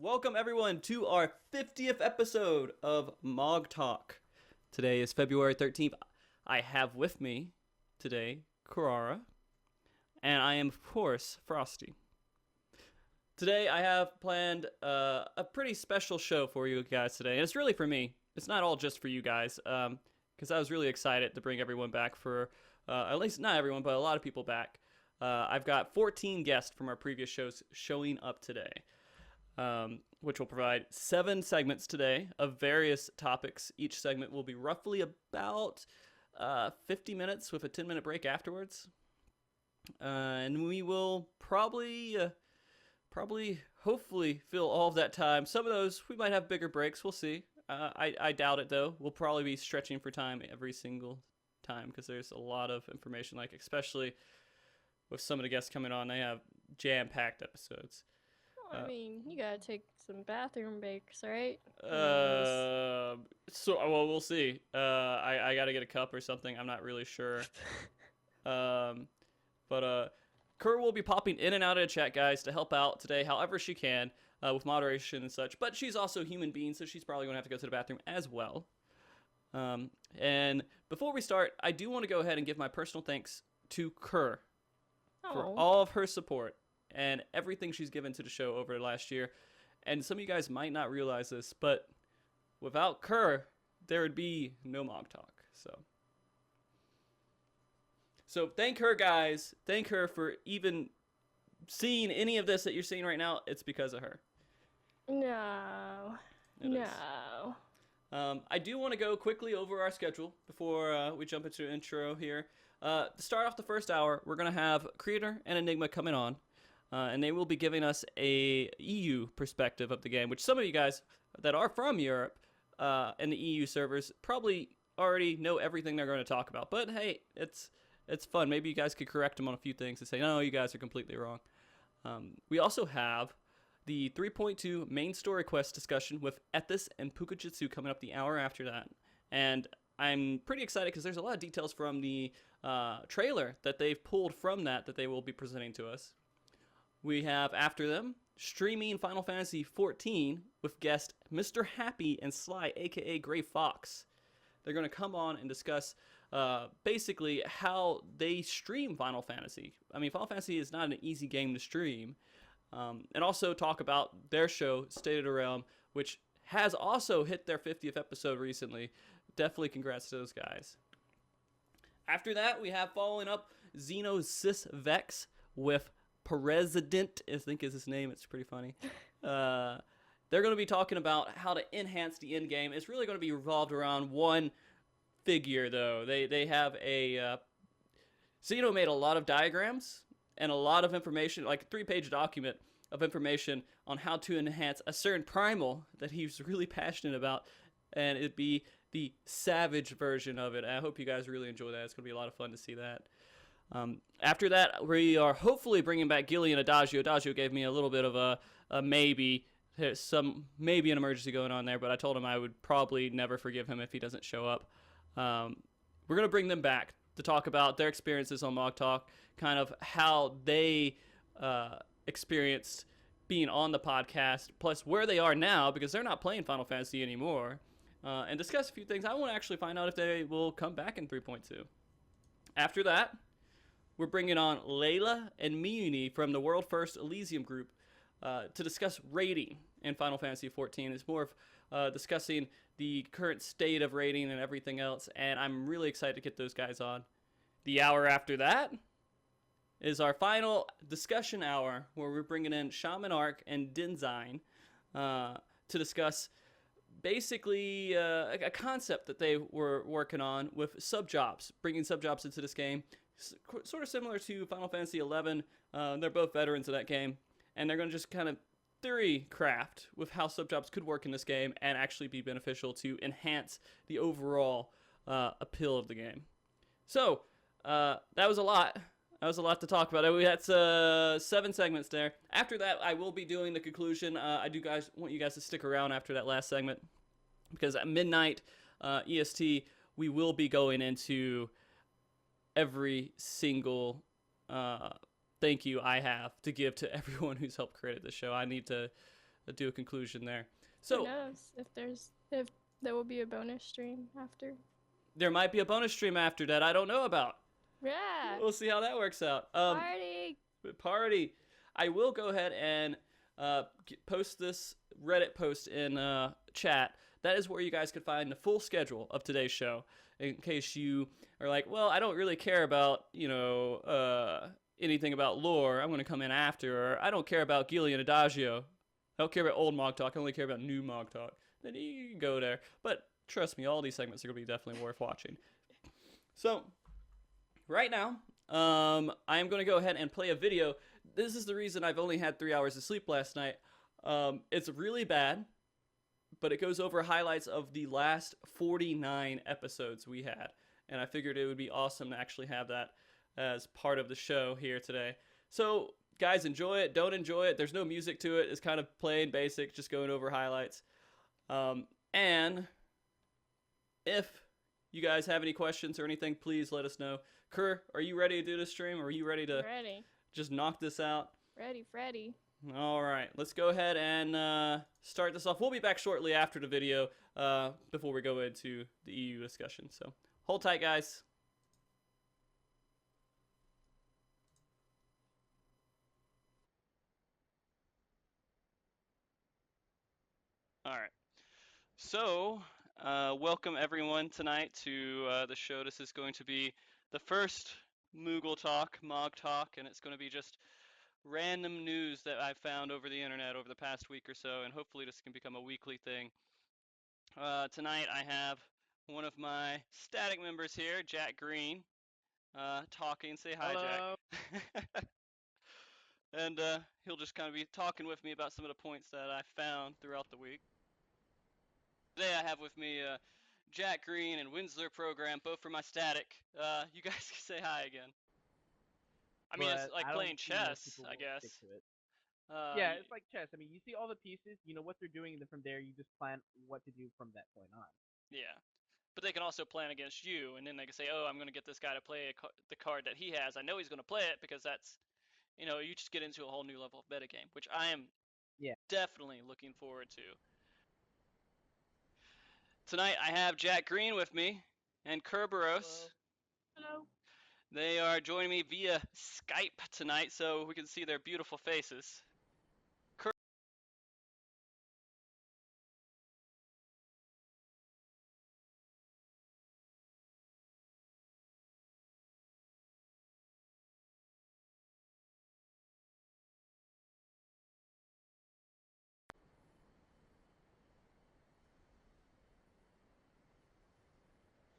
Welcome everyone to our 50th episode of MogTalk. Today is February 13th. I have with me today Kerora, and I am of course Frosty. Today I have planned a pretty special show for you guys today, and it's really for me. It's not all just for you guys, because I was really excited to bring everyone back for, at least not everyone, but a lot of people back. I've got 14 guests from our previous shows showing up today, which will provide 7 segments today of various topics. Each segment will be roughly about 50 minutes with a 10-minute break afterwards. And we will probably, hopefully fill all of that time. Some of those, we might have bigger breaks. We'll see. I doubt it, though. We'll probably be stretching for time every single time because there's a lot of information, like especially with some of the guests coming on, they have jam-packed episodes. I mean, you gotta take some bathroom breaks, right? Well, we'll see. I gotta get a cup or something. I'm not really sure. But Kerr will be popping in and out of the chat, guys, to help out today, however she can, with moderation and such. But she's also a human being, so she's probably gonna have to go to the bathroom as well. And before we start, I do want to go ahead and give my personal thanks to Kerr for all of her support and everything she's given to the show over the last year. And some of you guys might not realize this, but without Kerr, there would be no MogTalk. So thank her, guys. Thank her for even seeing any of this that you're seeing right now. It's because of her. No. I do want to go quickly over our schedule before we jump into the intro here. To start off the first hour, we're going to have Creator and Enigma coming on. And they will be giving us a EU perspective of the game, which some of you guys that are from Europe and the EU servers probably already know everything they're going to talk about. But hey, it's fun. Maybe you guys could correct them on a few things and say, no, you guys are completely wrong. We also have the 3.2 main story quest discussion with Arthas and Pukajitsu coming up the hour after that. And I'm pretty excited because there's a lot of details from the trailer that they've pulled from that they will be presenting to us. We have, after them, streaming Final Fantasy XIV with guest Mr. Happy and Sly, a.k.a. Gray Fox. They're going to come on and discuss basically how they stream Final Fantasy. I mean, Final Fantasy is not an easy game to stream. And also talk about their show, State of the Realm, which has also hit their 50th episode recently. Definitely congrats to those guys. After that, we have following up Xenosys Vex with President, I think is his name. It's pretty funny. They're going to be talking about how to enhance the end game. It's really going to be revolved around one figure, though. They have a Xeno made a lot of diagrams and a lot of information, like a 3-page document of information on how to enhance a certain primal that he's really passionate about, and it'd be the savage version of it. I hope you guys really enjoy that. It's going to be a lot of fun to see that. After that, we are hopefully bringing back Gilly and Adagio. Adagio gave me a little bit of a maybe. There's maybe an emergency going on there, but I told him I would probably never forgive him if he doesn't show up. We're going to bring them back to talk about their experiences on MogTalk, kind of how they experienced being on the podcast, plus where they are now, because they're not playing Final Fantasy anymore, and discuss a few things. I want to actually find out if they will come back in 3.2. After that, we're bringing on Layla and Miyuni from the World First Elysium group to discuss raiding in Final Fantasy XIV. It's more of discussing the current state of raiding and everything else, and I'm really excited to get those guys on. The hour after that is our final discussion hour, where we're bringing in Shaman Arc and Denzine to discuss basically a concept that they were working on with sub-jobs, bringing sub-jobs into this game. Sort of similar to Final Fantasy XI. They're both veterans of that game, and they're going to just kind of theory craft with how sub-jobs could work in this game and actually be beneficial to enhance the overall appeal of the game. So, that was a lot. That was a lot to talk about. We had 7 segments there. After that, I will be doing the conclusion. I want you guys to stick around after that last segment, because at midnight EST, we will be going into every single thank you I have to give to everyone who's helped create this show. I need to do a conclusion there. Who So knows if there will be a bonus stream after? there might be a bonus stream after that I don't know about. Yeah. We'll see how that works out. Party. I will go ahead and post this Reddit post in chat. That is where you guys can find the full schedule of today's show. In case you are like, well, I don't really care about, anything about lore. I'm going to come in after. Or I don't care about Gilly and Adagio. I don't care about old MogTalk. I only care about new MogTalk. Then you can go there. But trust me, all these segments are going to be definitely worth watching. So, right now, I am going to go ahead and play a video. This is the reason I've only had 3 hours of sleep last night. It's really bad, but it goes over highlights of the last 49 episodes we had. And I figured it would be awesome to actually have that as part of the show here today. So, guys, enjoy it. Don't enjoy it. There's no music to it. It's kind of plain basic, just going over highlights. And if you guys have any questions or anything, please let us know. Kerr, are you ready to do this stream? Or are you ready to just knock this out? Ready, Freddy. All right, let's go ahead and start this off. We'll be back shortly after the video before we go into the EU discussion. So hold tight, guys. All right. So, welcome everyone tonight to the show. This is going to be the first Moogle Talk, Mog Talk, and it's going to be just random news that I've found over the internet over the past week or so, and hopefully this can become a weekly thing. Tonight I have one of my static members here, Jack Green, talking. Say hi, Hello. Jack. And he'll just kind of be talking with me about some of the points that I found throughout the week. Today I have with me Jack Green and Winsler Program, both for my static. You guys can say hi again. I mean, it's like playing chess, I guess. Yeah, it's like chess. I mean, you see all the pieces, you know what they're doing, and then from there you just plan what to do from that point on. Yeah. But they can also plan against you, and then they can say, oh, I'm going to get this guy to play the card that he has. I know he's going to play it because that's, you just get into a whole new level of metagame, which I am definitely looking forward to. Tonight I have Jack Green with me and Kerora. Hello. They are joining me via Skype tonight, so we can see their beautiful faces.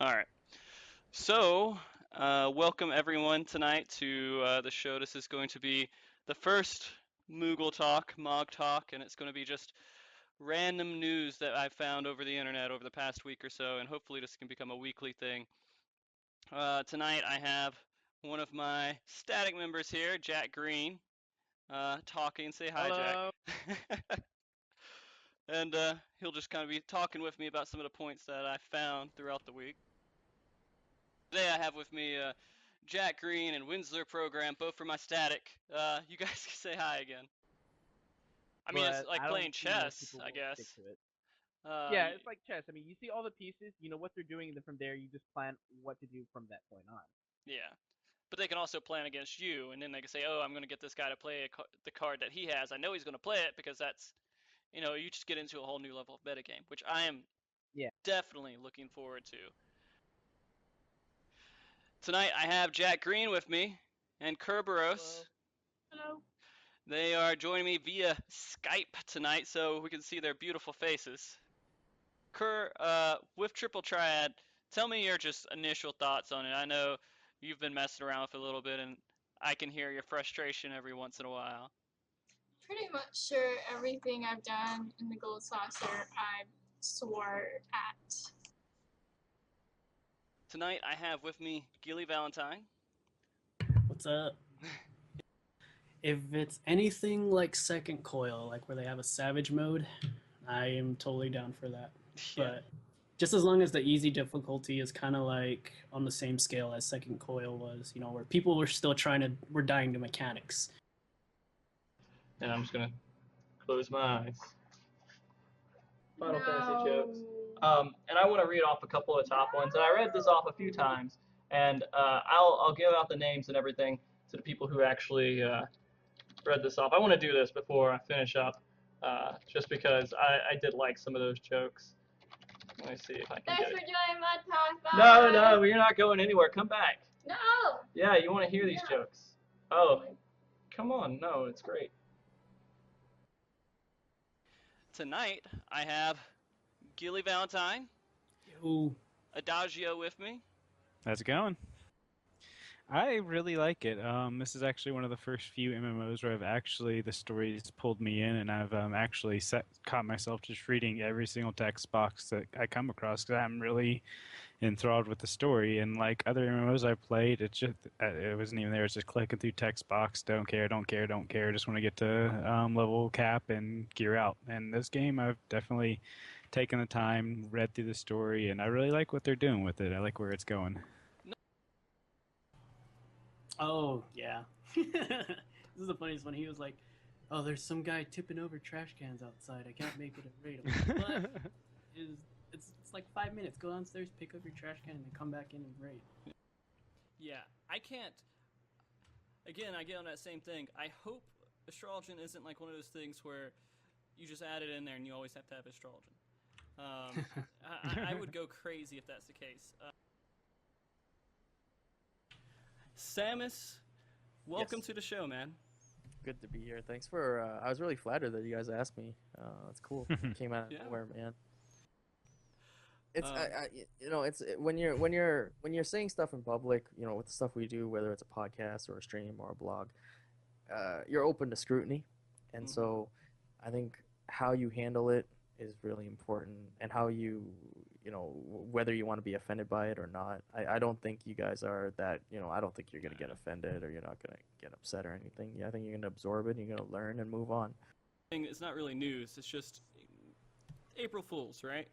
All right. So, welcome everyone tonight to the show. This is going to be the first Moogle Talk, Mog Talk, and it's going to be just random news that I've found over the internet over the past week or so, and hopefully this can become a weekly thing. Tonight I have one of my static members here, Jack Green, talking. Say hi, Hello. Jack. And he'll just kind of be talking with me about some of the points that I found throughout the week. Today I have with me Jack Green and Winsler Program, both for my static. You guys can say hi again. I mean, it's like playing chess, I guess. Yeah, it's like chess. I mean, you see all the pieces, you know what they're doing, and then from there you just plan what to do from that point on. Yeah. But they can also plan against you, and then they can say, oh, I'm going to get this guy to play the card that he has. I know he's going to play it because that's, you just get into a whole new level of metagame, which I am definitely looking forward to. Tonight I have Jack Green with me and Kerora. Hello. They are joining me via Skype tonight, so we can see their beautiful faces. Kerr, with Triple Triad, tell me your just initial thoughts on it. I know you've been messing around with it a little bit, and I can hear your frustration every once in a while. Pretty much sure everything I've done in the Gold Saucer I swore at. Tonight I have with me Gilly Valentine. What's up? If it's anything like Second Coil, like where they have a savage mode, I am totally down for that. Yeah. But just as long as the easy difficulty is kind of like on the same scale as Second Coil was, where people were still were dying to mechanics. And I'm just gonna close my eyes. Final Fantasy jokes. And I want to read off a couple of top ones. And I read this off a few times, and I'll give out the names and everything to the people who actually read this off. I want to do this before I finish up, just because I did like some of those jokes. Let me see if I can Thanks get for it. joining MogTalk. No, no, you're not going anywhere. Come back. No. Yeah, you want to hear these jokes. Oh, come on. No, it's great. Tonight, I have Gilly Valentine, Yo. Adagio with me. How's it going? I really like it. This is actually one of the first few MMOs where the stories pulled me in, and I've actually caught myself just reading every single text box that I come across because I'm really enthralled with the story. And like other MMOs I've played, it wasn't even there. It's just clicking through text box. Don't care. Just want to get to level cap and gear out. And this game, I've definitely taken the time, read through the story, and I really like what they're doing with it. I like where it's going. Oh, yeah. This is the funniest one. He was like, oh, there's some guy tipping over trash cans outside. I can't make it a raid. I'm like, what? It's like 5 minutes. Go downstairs, pick up your trash can, and then come back in and raid. Yeah, I can't. Again, I get on that same thing. I hope astrologian isn't like one of those things where you just add it in there and you always have to have astrologian. I would go crazy if that's the case. Sammis, welcome to the show, man. Good to be here. Thanks for. I was really flattered that you guys asked me. That's cool. It came out of nowhere, man. It's it's when you're saying stuff in public, with the stuff we do, whether it's a podcast or a stream or a blog, you're open to scrutiny, and so I think how you handle it is really important, and how whether you want to be offended by it or not. I don't think you guys are that, I don't think you're going to get offended or you're not going to get upset or anything. Yeah, I think you're going to absorb it, and you're going to learn and move on. It's not really news, it's just April Fools, right?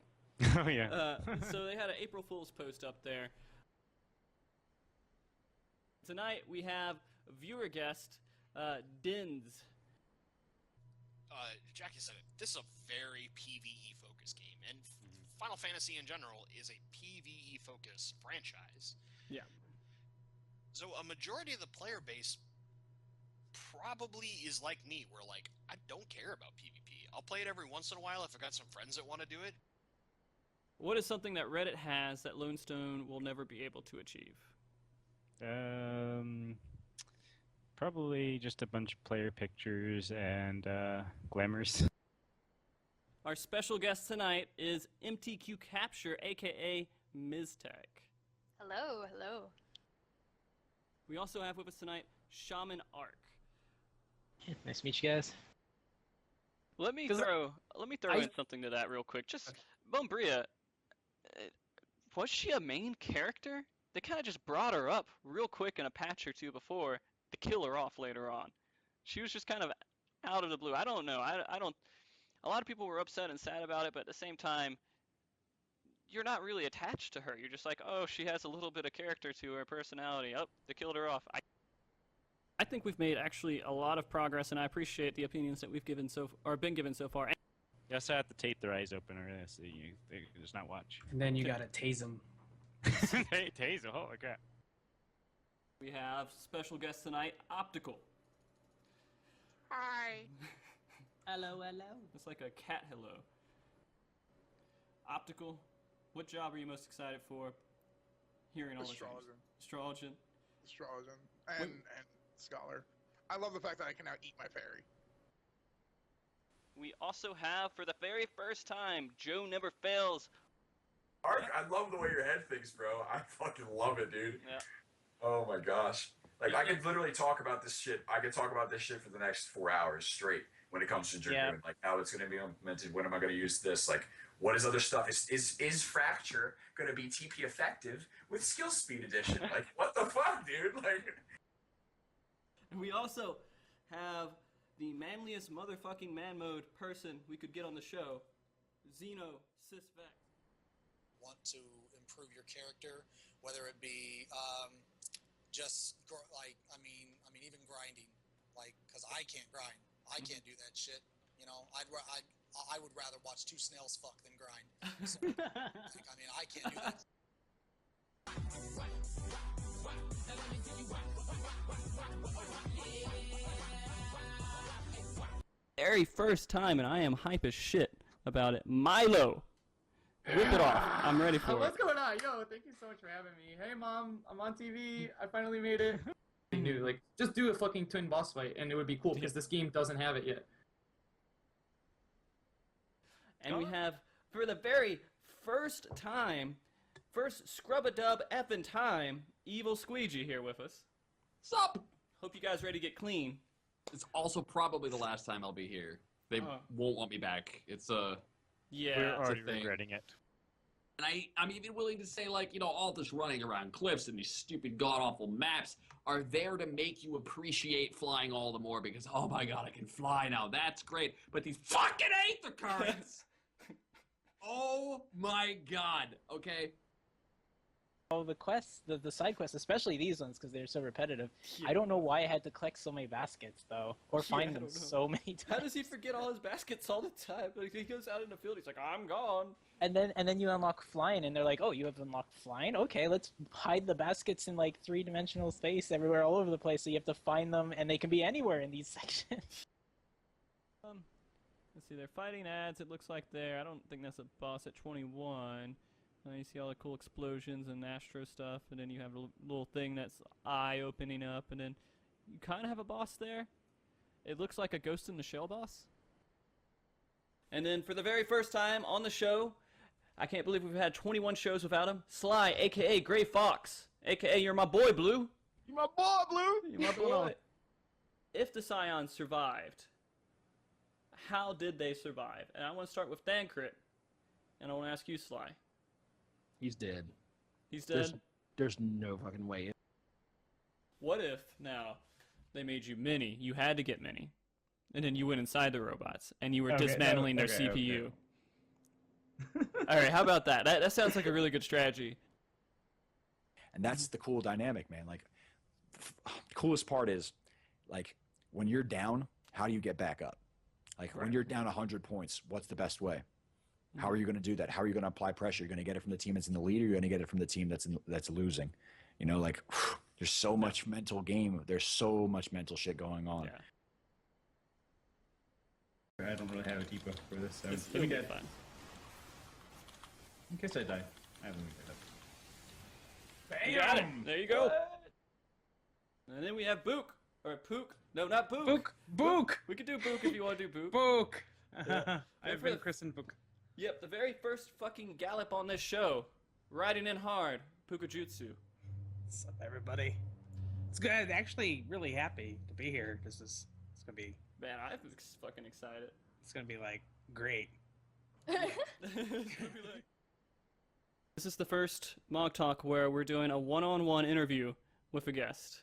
Oh, yeah. So they had an April Fool's post up there. Tonight we have viewer guest, Dins. Jackie said it. This is a very PvE focused game, and Final Fantasy in general is a PvE focused franchise. Yeah. So a majority of the player base probably is like me, where like I don't care about PvP. I'll play it every once in a while if I got some friends that want to do it. What is something that Reddit has that Lone Stone will never be able to achieve? Probably just a bunch of player pictures and glamours. Our special guest tonight is MTQ Capture, aka Miztech. Hello, hello. We also have with us tonight Shaman Ark. Nice to meet you guys. Let me throw in something to that real quick. Just Bria, was she a main character? They kind of just brought her up real quick in a patch or two before to kill her off later on. She was just kind of out of the blue. I don't know. I don't. A lot of people were upset and sad about it, but at the same time, you're not really attached to her. You're just like, oh, she has a little bit of character to her personality. Oh, they killed her off. I think we've made actually a lot of progress, and I appreciate the opinions that we've been given so far. You also have to tape their eyes open, or they can just not watch. And then you gotta tase them. Tase them? Holy crap. We have special guest tonight, Optical. Hi. Hello, hello. It's like a cat hello. Optical, what job are you most excited for? Hearing all the Astrologian. And Scholar. I love the fact that I can now eat my fairy. We also have, for the very first time, Joe Never Fails. Ark, I love the way your head thinks, bro. I fucking love it, dude. Yeah. Oh my gosh. Like, I could literally talk about this shit. I could talk about this shit for the next 4 hours straight when it comes to Dragoon. Like, how it's going to be implemented. When am I going to use this? Like, what is other stuff? Is Fracture going to be TP effective with Skill Speed Edition? Like, what the fuck, dude? Like. We also have the manliest motherfucking man mode person we could get on the show, Xeno Sysvex. Want to improve your character, whether it be even grinding, like, because I can't grind, I can't do that shit. I'd I would rather watch two snails fuck than grind. So, like, I mean, I can't do that. Very first time, and I am hype as shit about it. Milo, rip it off. I'm ready for What's it. going on? Yo, thank you so much for having me. Hey, Mom, I'm on TV. I finally made it. I knew, like, just do a fucking twin boss fight, and it would be cool because this game doesn't have it yet. And we have, for the very first time, first scrub-a-dub effing time, Evil Squeegee here with us. Sup? Hope you guys ready to get clean. It's also probably the last time I'll be here. They won't want me back. It's yeah, we're already regretting it. And I'm even willing to say, like, you know, all this running around cliffs and these stupid god-awful maps are there to make you appreciate flying all the more because, oh my god, I can fly now. That's great. But these fucking aether currents! Oh my god, okay? Oh, the quests, the side quests, especially these ones, because they're so repetitive. Yeah. I don't know why I had to collect so many baskets, though, or find them so many times. How does he forget all his baskets all the time? Like, he goes out in the field, he's like, I'm gone. And then you unlock flying, and they're like, oh, you have unlocked flying? Okay, let's hide the baskets in, like, three-dimensional space everywhere, all over the place, so you have to find them, and they can be anywhere in these sections. Let's see, they're fighting ads, it looks like there. I don't think that's a boss at 21. You see all the cool explosions and Astro stuff, and then you have a little thing that's eye opening up, and then you kind of have a boss there. It looks like a Ghost in the Shell boss. And then for the very first time on the show, I can't believe we've had 21 shows without him, Sly, a.k.a. Gray Fox, a.k.a. You're my boy, Blue. You're my boy, Blue. You're my boy. If the Scions survived, how did they survive? And I want to start with Dancrit, and I want to ask you, Sly. He's dead. He's dead? There's no fucking way. What if, now, they made you Mini, you had to get Mini, and then you went inside the robots, and you were dismantling their CPU? Alright, how about that? That sounds like a really good strategy. And that's the cool dynamic, man. Like, the coolest part is, like, when you're down, how do you get back up? Like, when you're down 100 points, what's the best way? How are you going to do that? How are you going to apply pressure? You're going to get it from the team that's in the lead, or you're going to get it from the team that's losing. You know, like, there's so much mental game. There's so much mental shit going on. I don't really have a depot for this, so It'll be fine. In case I die, I haven't picked up. You got it. There you go. And then we have Book. Or Pook. No, not Book. Book. We could do Book if you want to do Book. Book. Yeah. I've been christened Book. Yep, the very first fucking gallop on this show. Riding in hard. Pukajutsu. What's up, everybody? It's good. I'm actually really happy to be here. It's gonna be... Man, I'm fucking excited. It's gonna be, like, great. This is the first MogTalk where we're doing a one-on-one interview with a guest.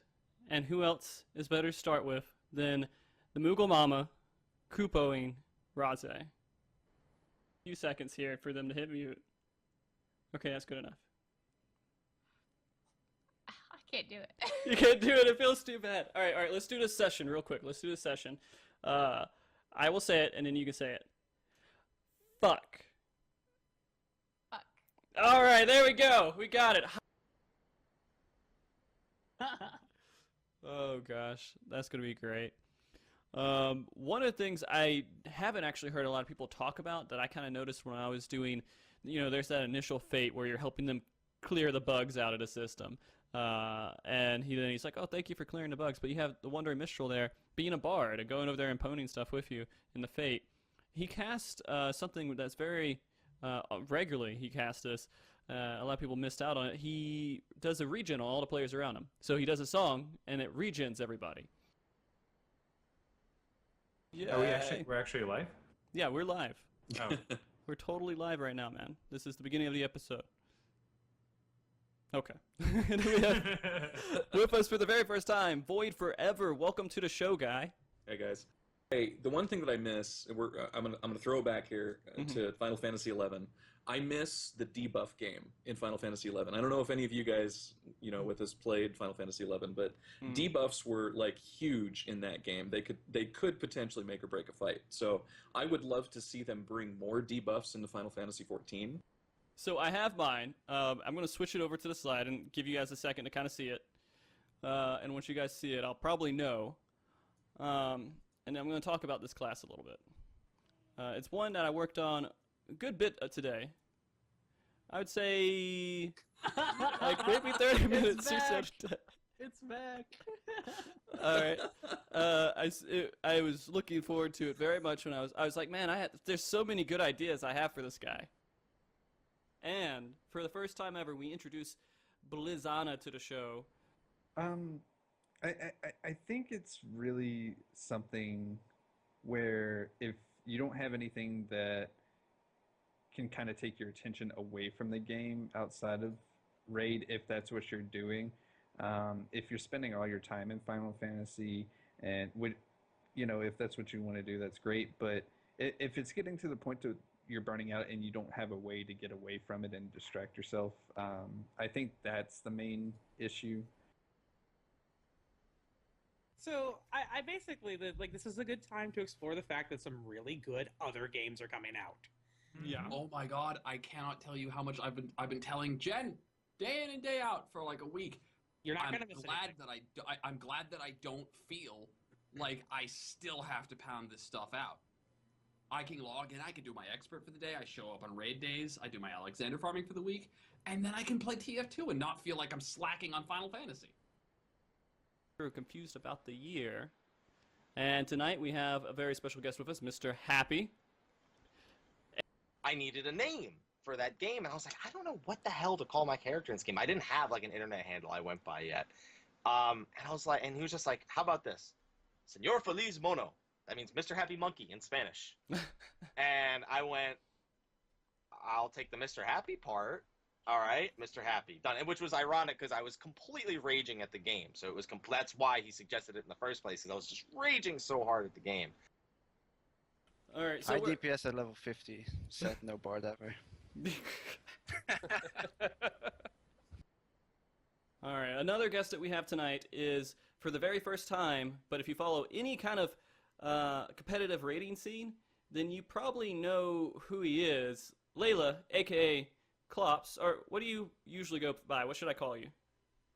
And who else is better to start with than the Moogle Mama, Kupoing Raze. Few seconds here for them to hit mute. Okay, that's good enough. I can't do it. You can't do it. It feels too bad. All right. Let's do this session real quick. Let's do this session. I will say it, and then you can say it. Fuck. Fuck. All right, there we go. We got it. Oh gosh, that's gonna be great. One of the things I haven't actually heard a lot of people talk about that I kind of noticed when I was doing, there's that initial fate where you're helping them clear the bugs out of the system. And he's like, oh, thank you for clearing the bugs. But you have the Wandering Minstrel there, being a bard and going over there and poning stuff with you in the fate. He cast something that's very regularly. He casts this. A lot of people missed out on it. He does a regen on all the players around him. So he does a song, and it regens everybody. Yeah. We're actually live? Yeah, we're live. Oh. We're totally live right now, man. This is the beginning of the episode. Okay. With us for the very first time, Void Forever. Welcome to the show, guy. Hey, guys. Hey, the one thing that I miss, and I'm gonna throw it back here to Final Fantasy XI. I miss the debuff game in Final Fantasy XI. I don't know if any of you guys, with us played Final Fantasy XI, but debuffs were like huge in that game. They could potentially make or break a fight. So I would love to see them bring more debuffs into Final Fantasy XIV. So I have mine. I'm going to switch it over to the slide and give you guys a second to kind of see it. And once you guys see it, I'll probably know. And I'm going to talk about this class a little bit. It's one that I worked on a good bit today. I would say like maybe 30 minutes or so. It's back. All right. I was looking forward to it very much when I was like, man, there's so many good ideas I have for this guy. And for the first time ever, we introduced Blizzana to the show. I think it's really something where if you don't have anything that can kind of take your attention away from the game outside of Raid, if that's what you're doing, if you're spending all your time in Final Fantasy and if that's what you want to do, that's great. But if it's getting to the point to you're burning out and you don't have a way to get away from it and distract yourself, I think that's the main issue. So I basically this is a good time to explore the fact that some really good other games are coming out. Yeah. Oh my God, I cannot tell you how much I've been telling Jen day in and day out for like a week. You're not gonna miss glad that I'm glad that I don't feel like I still have to pound this stuff out. I can log in, I can do my expert for the day, I show up on raid days, I do my Alexander farming for the week, and then I can play TF2 and not feel like I'm slacking on Final Fantasy. We're confused about the year. And tonight we have a very special guest with us, Mr. Happy. I needed a name for that game, and I was like, I don't know what the hell to call my character in this game. I didn't have like an internet handle I went by yet. And I was like, and he was just like, how about this? Senor Feliz Mono. That means Mr. Happy Monkey in Spanish. And I went, I'll take the Mr. Happy part. All right, Mr. Happy. Done. And which was ironic because I was completely raging at the game. So it was that's why he suggested it in the first place, because I was just raging so hard at the game. All right, so high DPS at level 50. Set no bar that way. All right, another guest that we have tonight is for the very first time, but if you follow any kind of competitive rating scene, then you probably know who he is. Layla, aka Klops, or what do you usually go by? What should I call you?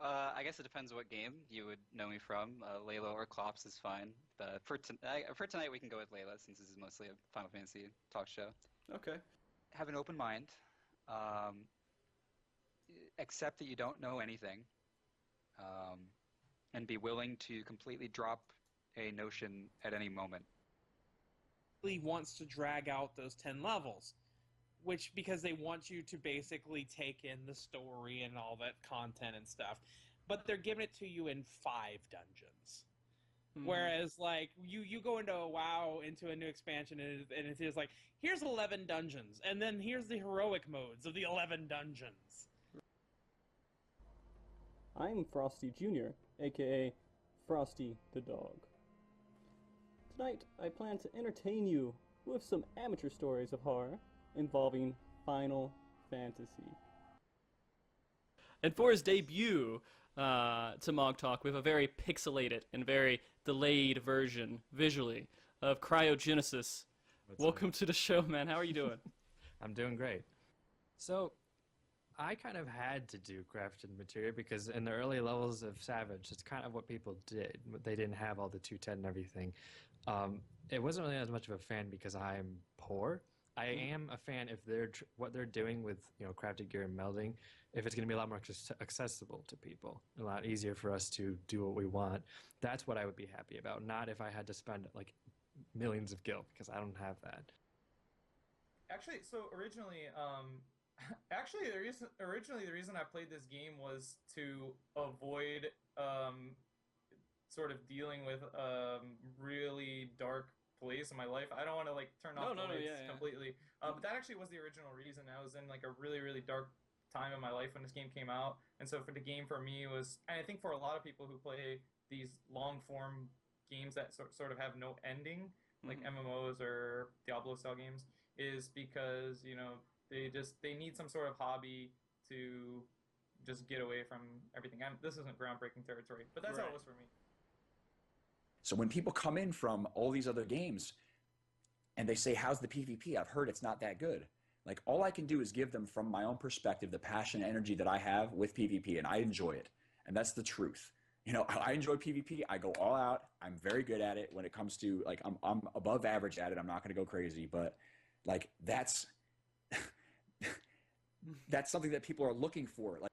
I guess it depends what game you would know me from. Layla or Klops is fine. But for tonight, we can go with Layla, since this is mostly a Final Fantasy talk show. Okay. Have an open mind. Accept that you don't know anything. And be willing to completely drop a notion at any moment. He wants to drag out those 10 levels. Because they want you to basically take in the story and all that content and stuff. But they're giving it to you in 5 dungeons. Mm-hmm. Whereas, like, you go into a WoW, into a new expansion, and it is like, here's 11 dungeons, and then here's the heroic modes of the 11 dungeons. I'm Frosty Jr., aka Frosty the Dog. Tonight, I plan to entertain you with some amateur stories of horror involving Final Fantasy. And for his debut to MogTalk, we have a very pixelated and very delayed version, visually, of Cryo Genesis. Welcome to the show, man. How are you doing? I'm doing great. So, I kind of had to do crafted material because in the early levels of Savage, it's kind of what people did. They didn't have all the 210 and everything. It wasn't really as much of a fan because I'm poor. I am a fan if what they're doing with crafted gear and melding, if it's going to be a lot more accessible to people, a lot easier for us to do what we want. That's what I would be happy about. Not if I had to spend like millions of gil, because I don't have that. Actually, so originally the reason I played this game was to avoid sort of dealing with really dark place in my life. I don't want to like turn off the lights completely. But that actually was the original reason. I was in like a really, really dark time in my life when this game came out. And so for the game for me was, and I think for a lot of people who play these long form games that sort of have no ending, like MMOs or Diablo style games, is because they need some sort of hobby to just get away from everything. This isn't groundbreaking territory, but that's how it was for me. So when people come in from all these other games and they say, how's the PvP? I've heard it's not that good. Like, all I can do is give them from my own perspective the passion and energy that I have with PvP, and I enjoy it. And that's the truth. I enjoy PvP. I go all out. I'm very good at it when it comes to, like, I'm above average at it. I'm not going to go crazy, but, like, that's that's something that people are looking for. Like,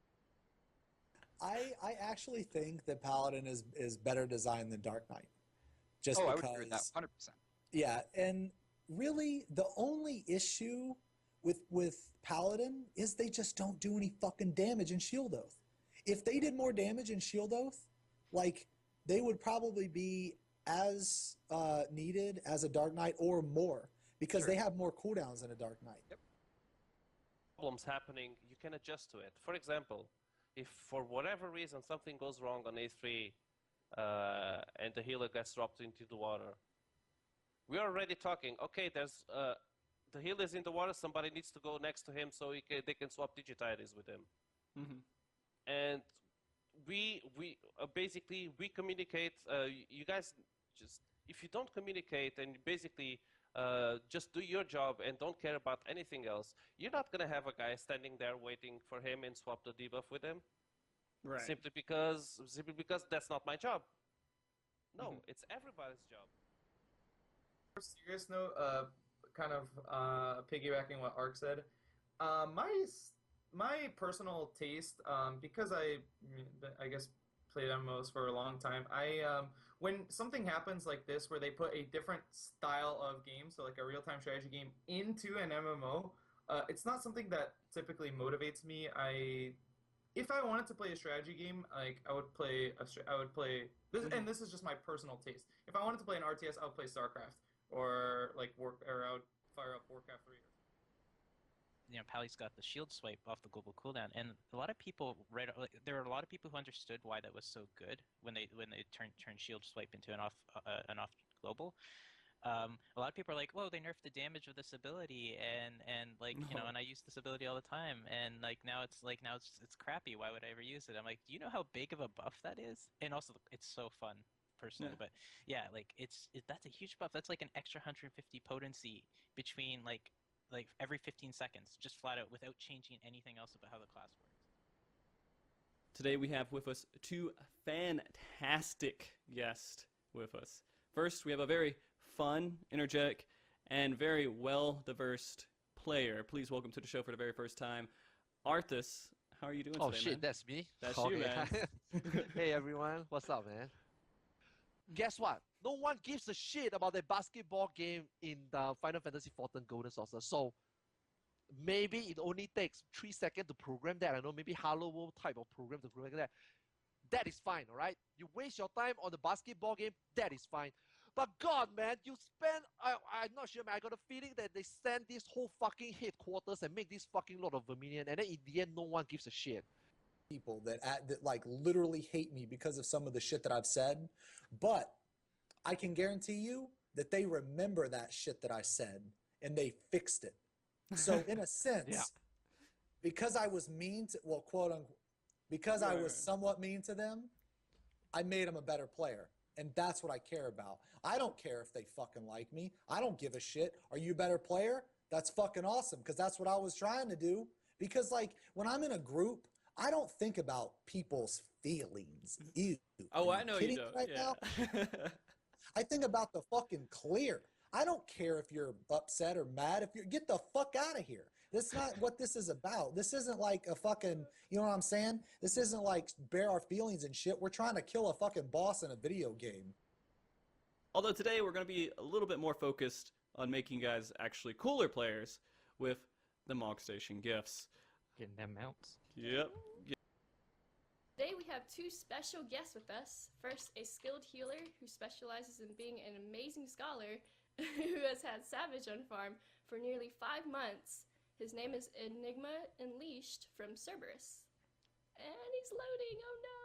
I actually think that Paladin is better designed than Dark Knight. Just I because, would agree with that 100%. Yeah, and really the only issue with Paladin is they just don't do any fucking damage in Shield Oath. If they did more damage in Shield Oath, like, they would probably be as needed as a Dark Knight or more, because they have more cooldowns than a Dark Knight. Yep. Problems happening, you can adjust to it. For example, if for whatever reason something goes wrong on A3 and the healer gets dropped into the water, we're already talking, okay, there's the healer is in the water, somebody needs to go next to him so they can swap digitides with him. And we basically, we communicate, you guys just, if you don't communicate and basically just do your job and don't care about anything else, you're not going to have a guy standing there waiting for him and swap the debuff with him. Right. Simply because that's not my job. No, it's everybody's job. For a serious note, kind of piggybacking what Ark said, my personal taste, because I guess played MMOs for a long time, when something happens like this where they put a different style of game, so like a real-time strategy game, into an MMO, it's not something that typically motivates me. If I wanted to play a strategy game, like I would play this, and this is just my personal taste. If I wanted to play an RTS, I would play StarCraft, or like I would fire up Warcraft 3. Pally's got the shield swipe off the global cooldown, and a lot of people there are a lot of people who understood why that was so good when they turned shield swipe into an off global. A lot of people are like, "Whoa, they nerfed the damage of this ability," and like and I use this ability all the time, and now it's crappy. Why would I ever use it? I'm like, do you know how big of a buff that is? And also, it's so fun personally, but yeah, like that's a huge buff. That's like an extra 150 potency between like every 15 seconds, just flat out, without changing anything else about how the class works. Today we have with us two fantastic guests with us. First, we have a very fun, energetic, and very well-diversed player. Please welcome to the show for the very first time, Arthas. How are you doing today, Oh shit, man? that's me? That's Okay. you, man. Hey everyone, what's up, man? Guess what? No one gives a shit about the basketball game in the Final Fantasy XIV Golden Saucer. So maybe it only takes 3 seconds to program that. I know, maybe Halo World type of program to program that. That is fine, alright? You waste your time on the basketball game, that is fine. But God, man, you spend, I'm not sure, man, I got a feeling that they send this whole fucking headquarters and make this fucking lot of Verminion, and then in the end, no one gives a shit. People that like literally hate me because of some of the shit that I've said, but I can guarantee you that they remember that shit that I said and they fixed it. So in a sense, because I was mean to, well, quote unquote, because I was somewhat mean to them, I made them a better player. And that's what I care about. I don't care if they fucking like me. I don't give a shit. Are you a better player? That's fucking awesome, because that's what I was trying to do. Because like when I'm in a group, I don't think about people's feelings. Ew. Oh, I know you Kidding don't. right now? I think about the fucking clear. I don't care if you're upset or mad. If you get the fuck out of here. That's not what this is about. This isn't like a fucking, you know what I'm saying? This isn't like bare our feelings and shit. We're trying to kill a fucking boss in a video game. Although today we're going to be a little bit more focused on making guys actually cooler players with the Mog Station gifts. Getting them mounts. Yep. Today we have two special guests with us. First, a skilled healer who specializes in being an amazing scholar who has had Savage on farm for nearly 5 months. His name is Enigma Unleashed from Cerberus. And he's loading, oh no!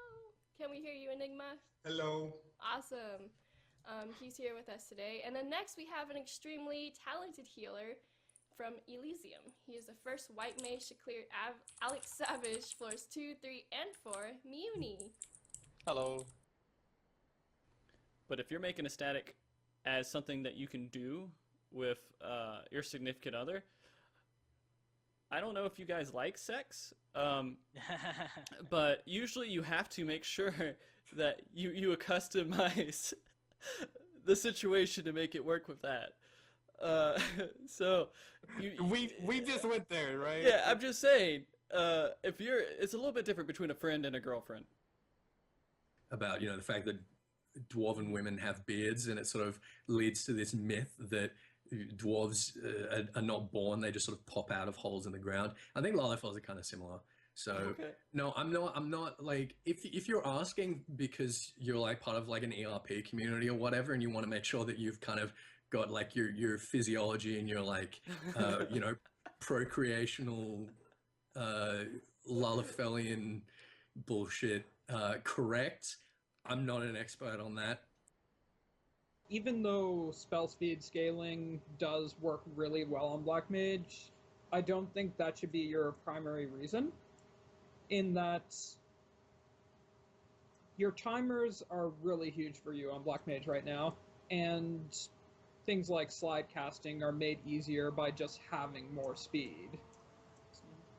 Can we hear you, Enigma? Hello. Awesome. He's here with us today. And then next we have an extremely talented healer from Elysium. He is the first white mage to clear Alex Savage floors 2, 3, and 4, Muni. Hello. But if you're making a static as something that you can do with your significant other, I don't know if you guys like sex, but usually you have to make sure that you customize the situation to make it work with that. So we just went there, right? Yeah, I'm just saying, it's a little bit different between a friend and a girlfriend. About, the fact that Dwarven women have beards, and it sort of leads to this myth that dwarves are not born; they just sort of pop out of holes in the ground. I think Lalafels are kind of similar. So Okay. no, I'm not like, if you're asking because you're like part of like an ERP community or whatever, and you want to make sure that you've kind of got like your physiology and your like procreational Lalafelian bullshit correct. I'm not an expert on that. Even though spell speed scaling does work really well on Black Mage, I don't think that should be your primary reason. In that, your timers are really huge for you on Black Mage right now, and things like slide casting are made easier by just having more speed.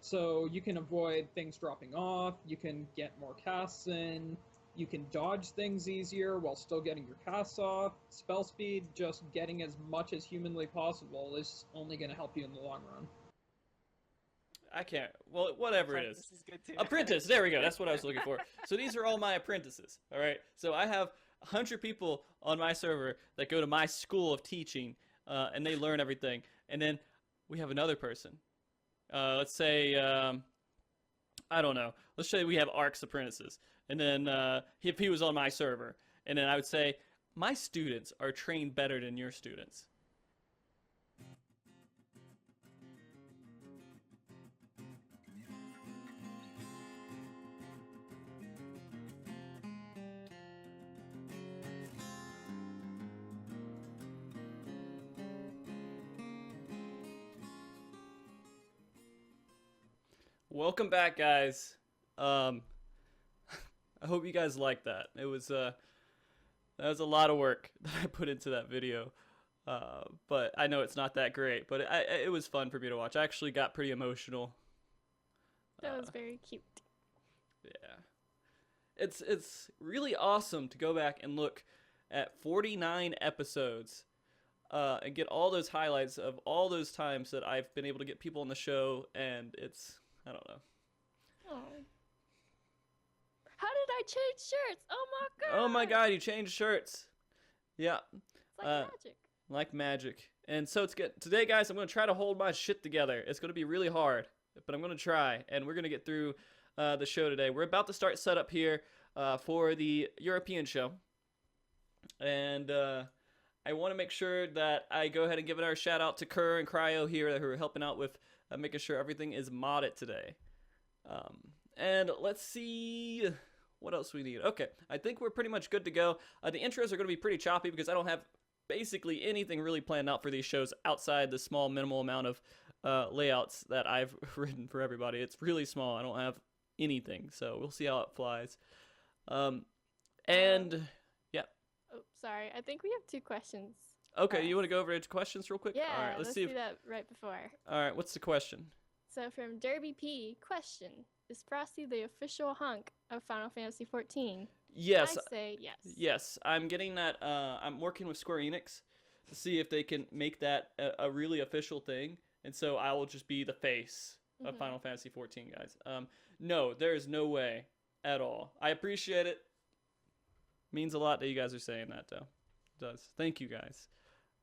So you can avoid things dropping off, you can get more casts in, you can dodge things easier while still getting your casts off. Spell speed, just getting as much as humanly possible, is only going to help you in the long run. I can't. Well, whatever it is. Apprentice is good too. Apprentice. There we go. That's what I was looking for. So these are all my apprentices. All right. So I have 100 people on my server that go to my school of teaching, and they learn everything. And then we have another person. Let's say, I don't know. Let's say we have Ark's apprentices. And then if he was on my server, and then I would say, my students are trained better than your students. Welcome back, guys. I hope you guys liked that. It was that was a lot of work that I put into that video, but I know it's not that great. But it was fun for me to watch. I actually got pretty emotional. That was very cute. Yeah, it's really awesome to go back and look at 49 episodes and get all those highlights of all those times that I've been able to get people on the show, and I don't know. Oh. How did I change shirts? Oh my god! Oh my god, you changed shirts. Yeah. It's like magic. Like magic. And so today, guys, I'm going to try to hold my shit together. It's going to be really hard, but I'm going to try, and we're going to get through the show today. We're about to start setup here for the European show. And I want to make sure that I go ahead and give our shout out to Kerr and Cryo here who are helping out with making sure everything is modded today. And let's see what else we need. Okay, I think we're pretty much good to go. The intros are going to be pretty choppy because I don't have basically anything really planned out for these shows outside the small minimal amount of layouts that I've written for everybody. It's really small. I don't have anything, so we'll see how it flies. And yeah. Oh, sorry. I think we have 2 questions. Okay, you want to go over to questions real quick? Yeah, all right, let's see do that right before. All right, what's the question? So from Derby P, question: is Frosty the official hunk of Final Fantasy XIV? Yes. I say yes. Yes, I'm getting that. I'm working with Square Enix to see if they can make that a really official thing, and so I will just be the face of Final Fantasy XIV, guys. No, there is no way at all. I appreciate it. Means a lot that you guys are saying that, though. It does. Thank you, guys.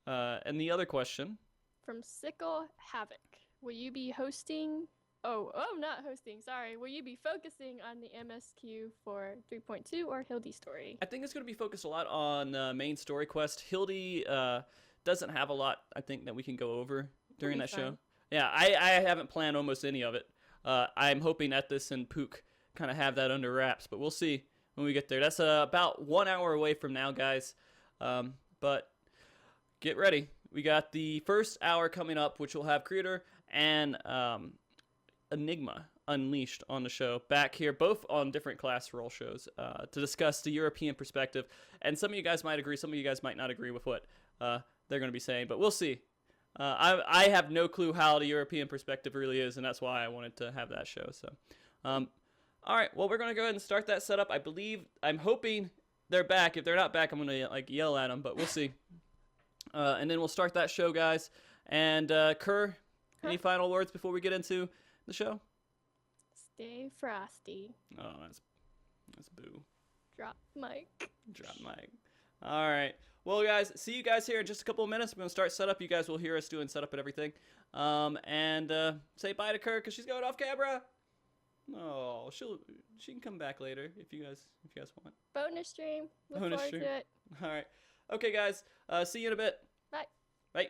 And the other question from Sickle Havoc: will you be hosting? Oh, not hosting. Sorry. Will you be focusing on the MSQ for 3.2 or Hildy story? I think it's going to be focused a lot on main story quest. Hildy doesn't have a lot, I think, that we can go over during that show. Yeah, I haven't planned almost any of it. I'm hoping Ethis and Pook kind of have that under wraps, but we'll see when we get there. That's about 1 hour away from now, guys. But get ready. We got the first hour coming up, which will have Creator and Enigma Unleashed on the show back here, both on different class role shows, to discuss the European perspective. And some of you guys might agree, some of you guys might not agree with what they're going to be saying, but we'll see. I have no clue how the European perspective really is, and that's why I wanted to have that show. So, all right, well, we're going to go ahead and start that setup. I'm hoping they're back. If they're not back, I'm going to like yell at them, but we'll see. And then we'll start that show, guys. And Kerr, any final words before we get into the show? Stay frosty. Oh, that's boo. Drop mic. Drop mic. All right. Well, guys, see you guys here in just a couple of minutes. We're going to start setup. You guys will hear us doing setup and everything. And say bye to Kerr because she's going off camera. Oh, she can come back later if you guys want. Bonus stream. Look forward to it. All right. Okay, guys. See you in a bit. Bye. Bye.